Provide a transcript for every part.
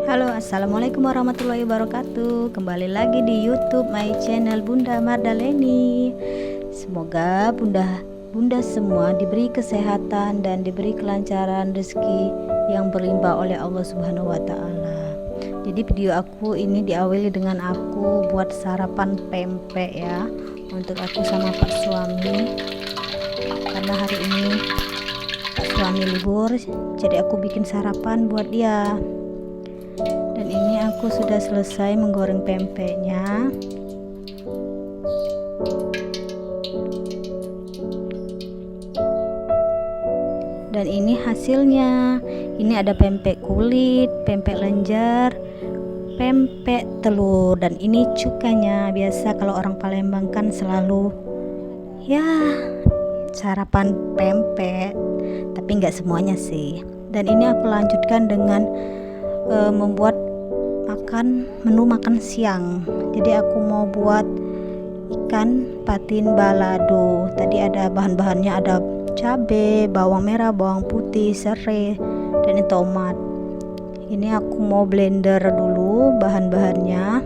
Halo, assalamualaikum warahmatullahi wabarakatuh. Kembali lagi di YouTube my channel Bunda Mardaleni. Semoga bunda semua diberi kesehatan dan diberi kelancaran rezeki yang berlimpah oleh Allah Subhanahu wa Ta'ala. Jadi video aku ini diawali dengan aku buat sarapan pempek ya, untuk aku sama Pak suami, karena hari ini Pak suami libur, jadi aku bikin sarapan buat dia. Dan ini aku sudah selesai menggoreng pempeknya. Dan ini hasilnya. Ini ada pempek kulit, pempek lenjer, pempek telur, dan ini cukanya. Biasa kalau orang Palembang kan selalu ya sarapan pempek, tapi nggak semuanya sih. Dan ini aku lanjutkan dengan membuat menu makan siang. Jadi aku mau buat ikan patin balado. Tadi ada bahan-bahannya, ada cabai, bawang merah, bawang putih, serai, dan tomat. Ini aku mau blender dulu bahan-bahannya,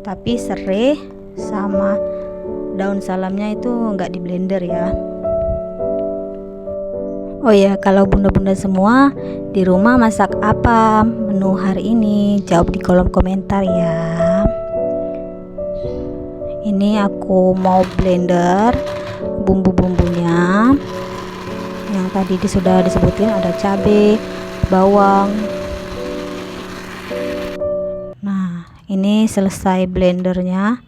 tapi serai sama daun salamnya itu enggak di blender ya. Oh ya, kalau bunda-bunda semua di rumah masak apa menu hari ini? Jawab di kolom komentar ya. Ini aku mau blender bumbu-bumbunya. Yang tadi sudah disebutin, ada cabai, bawang. Nah, ini selesai blendernya.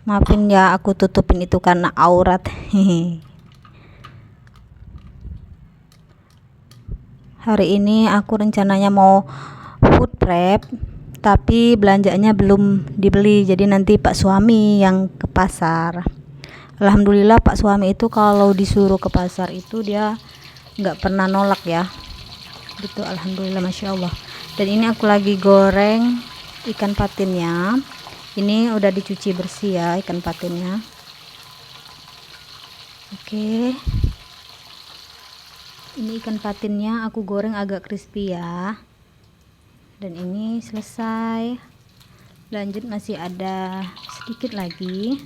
Maafin ya aku tutupin itu karena aurat. Hari ini aku rencananya mau food prep, tapi belanjanya belum dibeli, jadi nanti Pak suami yang ke pasar. Alhamdulillah Pak suami itu kalau disuruh ke pasar itu dia nggak pernah nolak ya, gitu. Alhamdulillah, masya Allah. Dan ini aku lagi goreng ikan patinnya. Ini udah dicuci bersih ya ikan patinnya. Oke, ini ikan patinnya aku goreng agak crispy ya. Dan ini selesai. Lanjut, masih ada sedikit lagi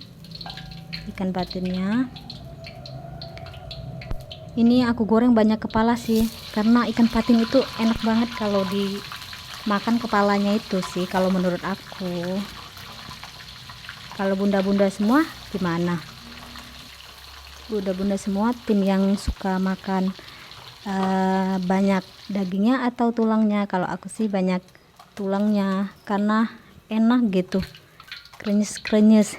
ikan patinnya. Ini aku goreng banyak kepala sih, karena ikan patin itu enak banget kalau dimakan kepalanya itu sih, kalau menurut aku. Kalau bunda-bunda semua gimana? Bunda-bunda semua tim yang suka makan banyak dagingnya atau tulangnya? Kalau aku sih banyak tulangnya, karena enak gitu, krenyes-krenyes.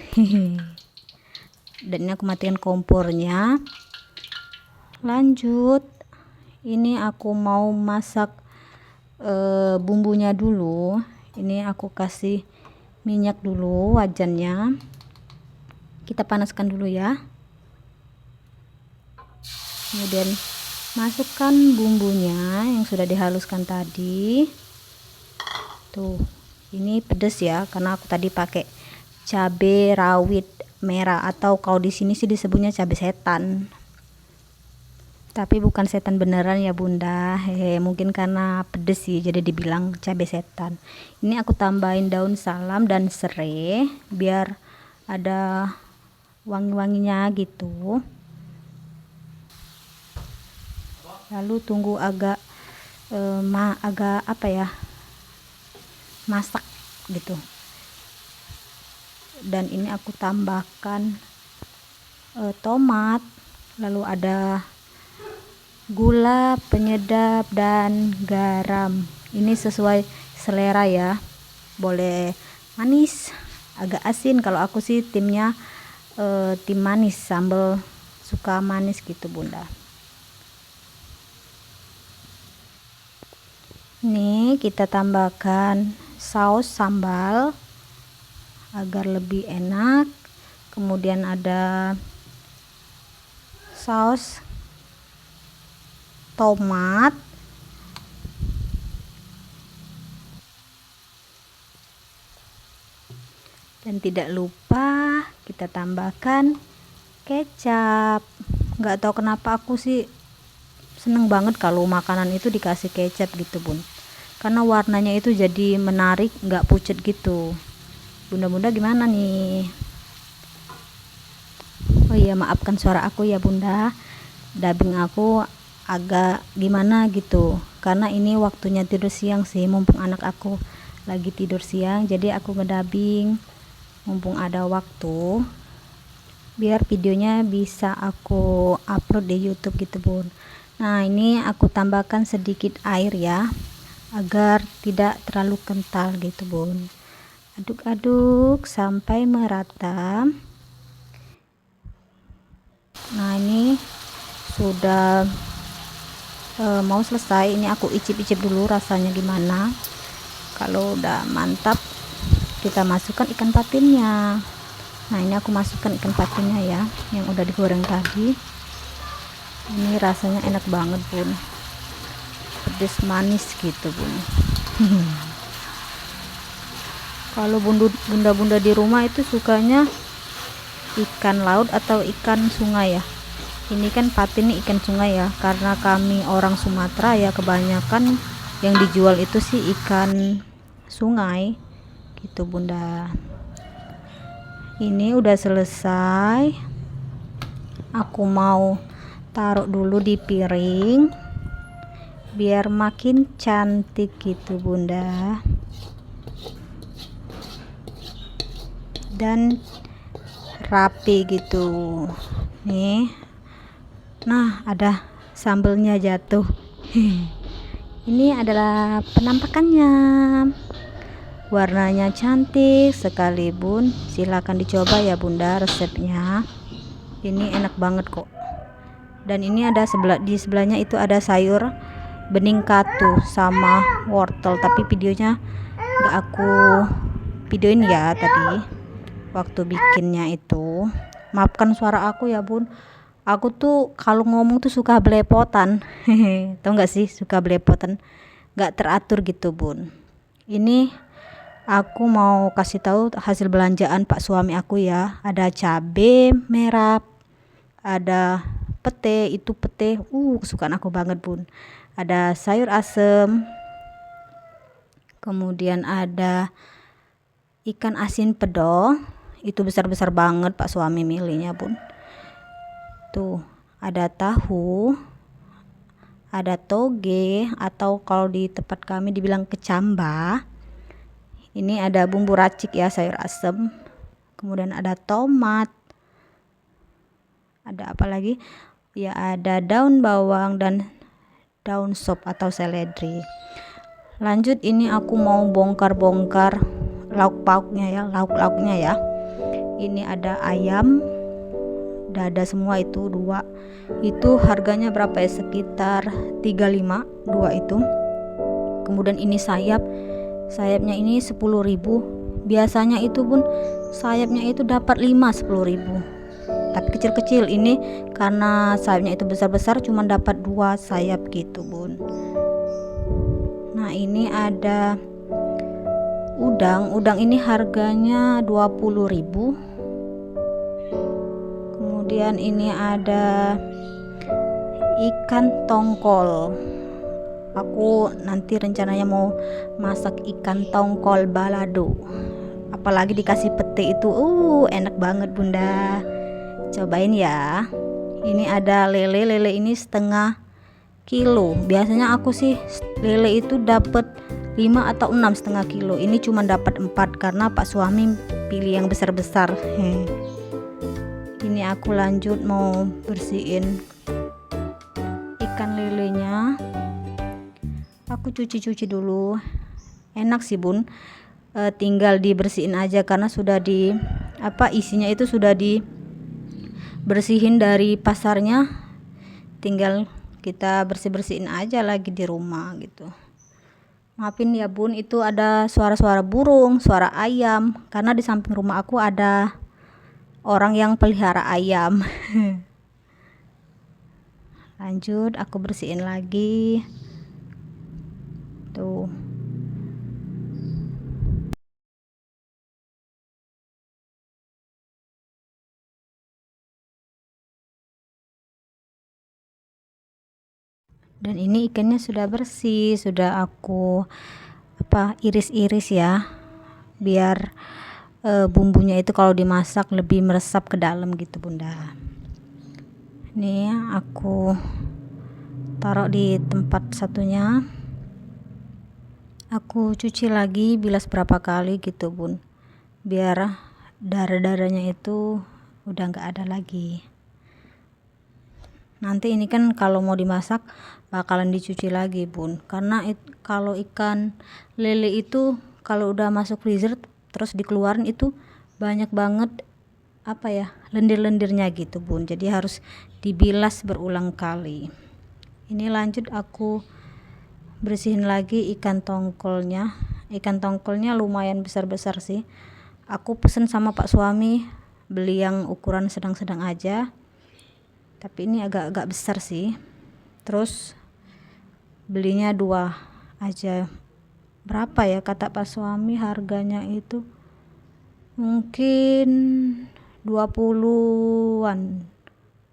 Dan ini aku matiin kompornya. Lanjut, ini aku mau masak bumbunya dulu. Ini aku kasih minyak dulu wajannya, kita panaskan dulu ya. Kemudian masukkan bumbunya yang sudah dihaluskan tadi. Tuh, ini pedas ya, karena aku tadi pakai cabai rawit merah, atau kalau di sini sih disebutnya cabai setan. Tapi bukan setan beneran ya bunda, mungkin karena pedes sih jadi dibilang cabai setan. Ini aku tambahin daun salam dan serai biar ada wangi-wanginya gitu. Lalu tunggu agak apa ya, masak gitu. Dan ini aku tambahkan tomat, lalu ada gula, penyedap, dan garam. Ini sesuai selera ya, boleh manis, agak asin. Kalau aku sih timnya tim manis, sambal suka manis gitu bunda. Nih kita tambahkan saus sambal agar lebih enak. Kemudian ada saus tomat, dan tidak lupa kita tambahkan kecap. Nggak tahu kenapa aku sih seneng banget kalau makanan itu dikasih kecap gitu bun. karena warnanya itu jadi menarik, nggak pucat gitu. Bunda-bunda gimana nih? Oh iya, maafkan suara aku ya bunda, dubbing aku agak gimana gitu, karena ini waktunya tidur siang sih, mumpung anak aku lagi tidur siang, jadi aku ngedubbing mumpung ada waktu, biar videonya bisa aku upload di YouTube gitu bun. Nah ini aku tambahkan sedikit air ya, agar tidak terlalu kental gitu bun. Aduk-aduk sampai merata. Nah ini sudah mau selesai. Ini aku icip-icip dulu rasanya gimana. Kalau udah mantap, kita masukkan ikan patinnya. Nah ini aku masukkan ikan patinnya ya, yang udah digoreng tadi. Ini rasanya enak banget bun, pedes manis gitu bun. Kalau bunda-bunda di rumah itu sukanya ikan laut atau ikan sungai ya? Ini kan patin nih ikan sungai ya, karena kami orang Sumatera ya, kebanyakan yang dijual itu sih ikan sungai gitu bunda. Ini udah selesai, aku mau taruh dulu di piring biar makin cantik gitu bunda, dan rapi gitu nih. Nah ada sambelnya jatuh. Ini adalah penampakannya, warnanya cantik sekali bun, silahkan dicoba ya bunda resepnya, ini enak banget kok. Dan ini ada di sebelahnya itu ada sayur bening katu sama wortel, tapi videonya nggak aku videoin ya tadi waktu bikinnya itu. Maafkan suara aku ya bun, aku tuh kalau ngomong tuh suka belepotan. Tau nggak sih, suka belepotan, nggak teratur gitu bun. Ini aku mau kasih tahu hasil belanjaan pak suami aku ya. Ada cabe merah, ada pete, itu pete kesukaan aku banget bun. Ada sayur asem, kemudian ada ikan asin pedo, itu besar-besar banget pak suami milihnya bun. Tuh ada tahu, ada toge atau kalau di tempat kami dibilang kecamba. Ini ada bumbu racik ya, sayur asem, kemudian ada tomat, ada apa lagi ya, ada daun bawang dan daun sop atau seledri. Lanjut, ini aku mau bongkar-bongkar lauk pauknya ya. Ini ada ayam dada semua, itu dua, itu harganya berapa ya, sekitar 35 dua itu. Kemudian ini sayapnya ini 10.000. biasanya itu bun sayapnya itu dapat 10.000, tapi kecil-kecil. Ini karena sayapnya itu besar-besar cuma dapat 2 sayap gitu bun. Nah ini ada udang ini harganya 20.000. Kemudian ini ada ikan tongkol, aku nanti rencananya mau masak ikan tongkol balado, apalagi dikasih pete itu enak banget bunda, cobain ya. Ini ada lele ini setengah kilo. Biasanya aku sih lele itu dapat 5 atau 6 setengah kilo, ini cuma dapat 4 karena pak suami pilih yang besar-besar. Ini aku lanjut mau bersihin ikan lelenya, aku cuci dulu. Enak sih bun, tinggal dibersihin aja karena sudah isinya itu sudah dibersihin dari pasarnya, tinggal kita bersihin aja lagi di rumah gitu. Maafin ya bun, itu ada suara-suara burung, suara ayam, karena di samping rumah aku ada orang yang pelihara ayam. Lanjut aku bersihin lagi tuh. Dan ini ikannya sudah bersih, sudah aku iris-iris ya, biar bumbunya itu kalau dimasak lebih meresap ke dalam gitu bunda. Ini aku taruh di tempat satunya, aku cuci lagi, bilas berapa kali gitu bun, biar darah-darahnya itu udah nggak ada lagi. Nanti ini kan kalau mau dimasak bakalan dicuci lagi bun, karena kalau ikan lele itu kalau udah masuk freezer terus dikeluarin itu banyak banget lendir-lendirnya gitu bun, jadi harus dibilas berulang kali. Ini lanjut aku bersihin lagi ikan tongkolnya. Ikan tongkolnya lumayan besar-besar sih, aku pesen sama pak suami beli yang ukuran sedang-sedang aja, tapi ini agak-agak besar sih. Terus belinya 2 aja. Berapa ya kata pak suami harganya itu, mungkin 20-an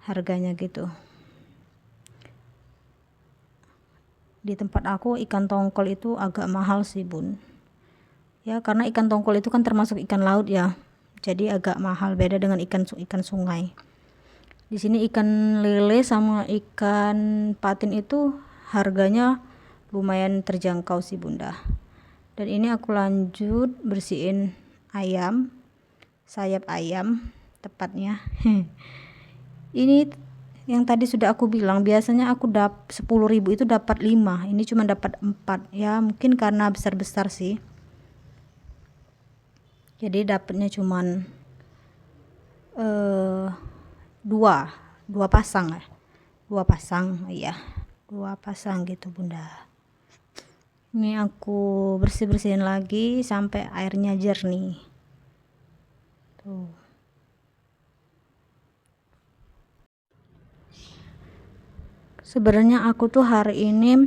harganya gitu. Di tempat aku ikan tongkol itu agak mahal sih bun ya, karena ikan tongkol itu kan termasuk ikan laut ya, jadi agak mahal, beda dengan ikan sungai. Di sini ikan lele sama ikan patin itu harganya lumayan terjangkau sih bunda. Dan ini aku lanjut bersihin ayam, sayap ayam tepatnya. Ini yang tadi sudah aku bilang, biasanya aku 10.000 itu dapat 5, ini cuma dapat 4 ya, mungkin karena besar-besar sih, jadi dapatnya cuman 2 pasang ya, 2 pasang iya, 2 pasang gitu bunda. Ini aku bersih-bersihin lagi sampai airnya jernih tuh. Sebenarnya aku tuh hari ini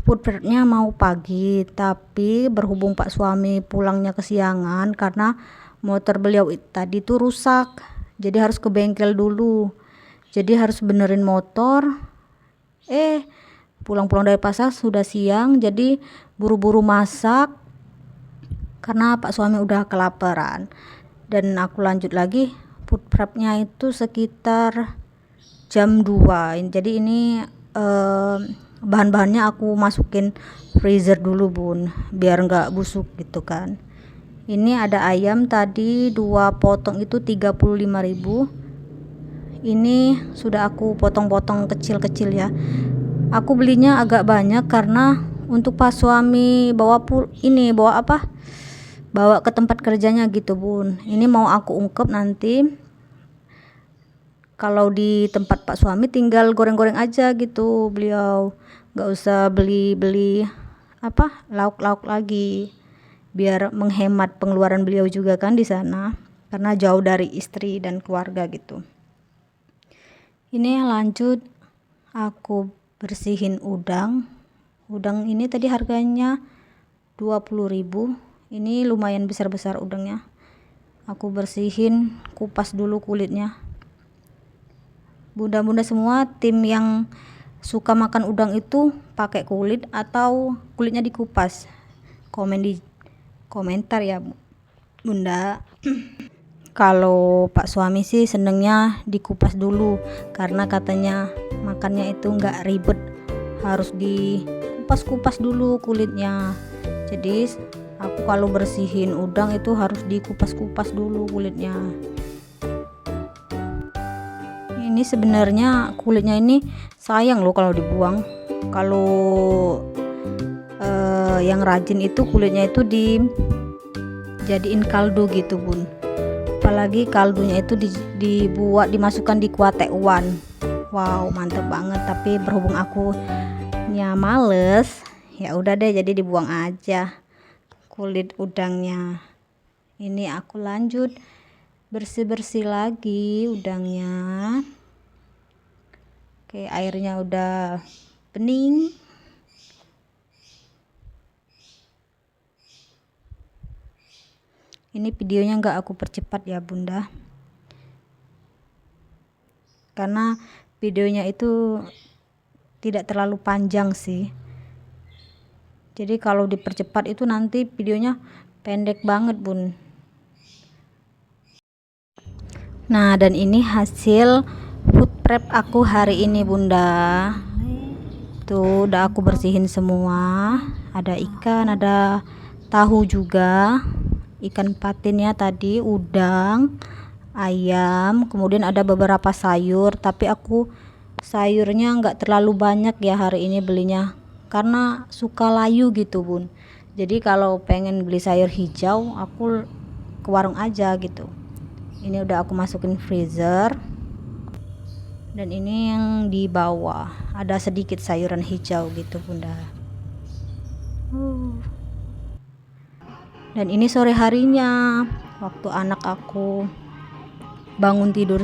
food prepnya mau pagi, tapi berhubung pak suami pulangnya kesiangan karena motor beliau tadi tuh rusak, jadi harus ke bengkel dulu, jadi harus benerin motor. Pulang-pulang dari pasar sudah siang, jadi buru-buru masak karena pak suami udah kelaparan. Dan aku lanjut lagi food prepnya itu sekitar jam 2. Jadi ini bahan-bahannya aku masukin freezer dulu bun, biar nggak busuk gitu kan. Ini ada ayam tadi 2 potong itu 35.000. Ini sudah aku potong-potong kecil-kecil ya, aku belinya agak banyak karena untuk pas suami bawa ke tempat kerjanya gitu bun. Ini mau aku ungkep nanti, kalau di tempat pak suami tinggal goreng-goreng aja gitu, beliau nggak usah beli lauk-lauk lagi, biar menghemat pengeluaran beliau juga kan di sana karena jauh dari istri dan keluarga gitu. Ini lanjut aku bersihin udang ini tadi harganya 20.000, ini lumayan besar-besar udangnya. Aku bersihin, kupas dulu kulitnya. Bunda-bunda semua, tim yang suka makan udang itu pakai kulit atau kulitnya dikupas, komen di komentar ya bunda. Kalau pak suami sih senengnya dikupas dulu karena katanya makannya itu nggak ribet, harus dikupas-kupas dulu kulitnya. Jadi aku kalau bersihin udang itu harus dikupas-kupas dulu kulitnya. Ini sebenarnya kulitnya ini sayang loh kalau dibuang. Kalau yang rajin itu kulitnya itu dijadiin kaldu gitu bun, apalagi kaldunya itu dimasukkan di kuah tekwan. Wow, mantep banget. Tapi berhubung aku males, ya udah deh, jadi dibuang aja kulit udangnya. Ini aku lanjut bersih-bersih lagi udangnya. Oke, airnya udah bening. Ini videonya nggak aku percepat ya bunda, karena videonya itu tidak terlalu panjang sih. Jadi kalau dipercepat itu nanti videonya pendek banget bun. Nah, dan ini hasil food prep aku hari ini bunda. Tuh udah aku bersihin semua. Ada ikan, ada tahu juga, ikan patinnya tadi, udang, ayam, kemudian ada beberapa sayur. Tapi aku sayurnya nggak terlalu banyak ya hari ini belinya, karena suka layu gitu bun. Jadi kalau pengen beli sayur hijau aku ke warung aja gitu. Ini udah aku masukin freezer. Dan ini yang di bawah ada sedikit sayuran hijau gitu bunda. Dan ini sore harinya waktu anak aku bangun tidur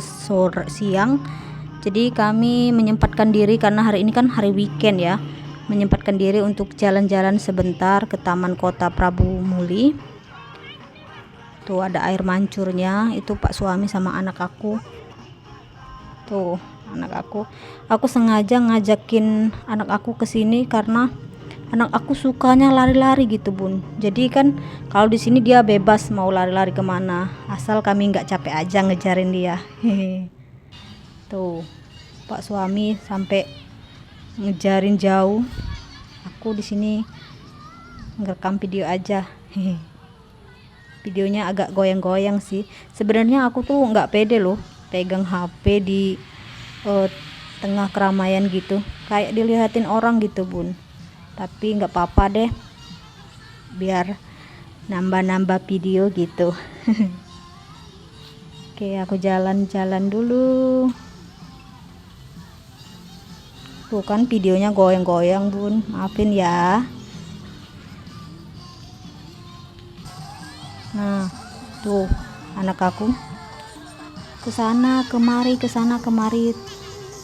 siang. Jadi kami menyempatkan diri karena hari ini kan hari weekend ya, menyempatkan diri untuk jalan-jalan sebentar ke Taman Kota Prabu Muli. Tuh ada air mancurnya, itu Pak suami sama anak aku. Tuh anak aku sengaja ngajakin anak aku ke sini karena anak aku sukanya lari-lari gitu bun. Jadi kan kalau di sini dia bebas mau lari-lari kemana, asal kami nggak capek aja ngejarin dia. Hehe. Tuh Pak suami sampai ngejarin jauh, aku di sini ngerekam video aja. Hehe. Videonya agak goyang-goyang sih. Sebenarnya aku tuh nggak pede loh pegang HP di tengah keramaian gitu, kayak dilihatin orang gitu bun. Tapi nggak apa-apa deh, biar nambah-nambah video gitu. Oke, aku jalan-jalan dulu. Tuh kan videonya goyang-goyang bun, maafin ya. Nah tuh anak aku kesana kemari,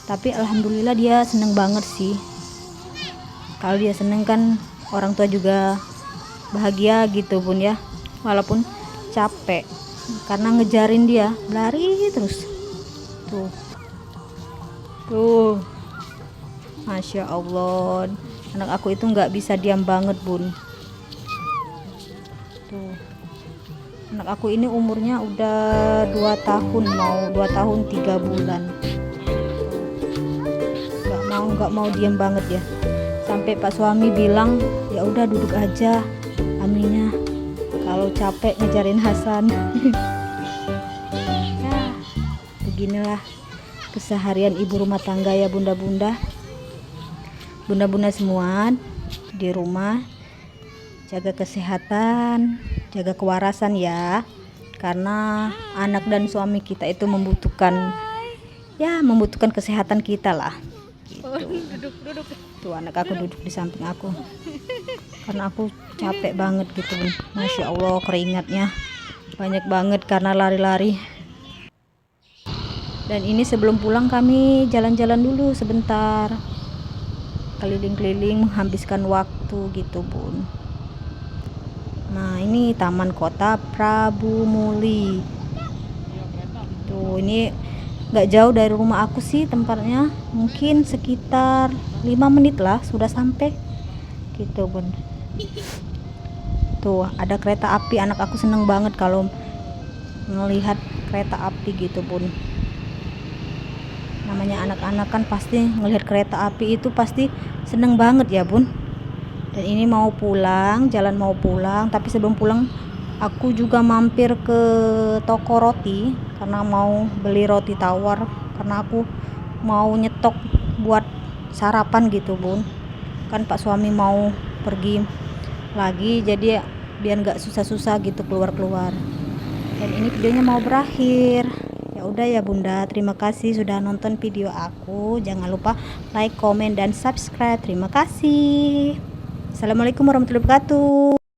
tapi alhamdulillah dia seneng banget sih. Kalau dia seneng kan orang tua juga bahagia gitu bun ya, walaupun capek karena ngejarin dia lari terus. Tuh Masya Allah, anak aku itu nggak bisa diam banget bun. Tuh anak aku ini umurnya udah 2 tahun, mau 2 tahun 3 bulan. Nggak mau diam banget ya, sampai Pak suami bilang ya udah duduk aja Aminah kalau capek ngejarin Hasan. Ya beginilah keseharian ibu rumah tangga ya bunda-bunda semua di rumah. Jaga kesehatan, jaga kewarasan ya, karena anak dan suami kita itu membutuhkan kesehatan kita lah gitu. Duduk. Tuh anak aku duduk di samping aku karena aku capek banget gitu. Masya Allah keringatnya banyak banget karena lari-lari. Dan ini sebelum pulang kami jalan-jalan dulu sebentar, keliling-keliling menghabiskan waktu gitu bun. Nah ini Taman Kota Prabu Muli. Tuh ini nggak jauh dari rumah aku sih tempatnya, mungkin sekitar 5 menit lah sudah sampai gitu bun. Tuh ada kereta api, anak aku seneng banget kalau ngelihat kereta api gitu bun. Namanya anak-anak kan pasti ngelihat kereta api itu pasti seneng banget ya bun. Dan ini mau pulang, tapi sebelum pulang aku juga mampir ke toko roti karena mau beli roti tawar, karena aku mau nyetok buat sarapan gitu bun. Kan Pak suami mau pergi lagi, jadi biar nggak susah-susah gitu keluar-keluar. Dan ini videonya mau berakhir. Ya udah ya bunda, terima kasih sudah nonton video aku. Jangan lupa like, komen, dan subscribe. Terima kasih. Assalamualaikum warahmatullahi wabarakatuh.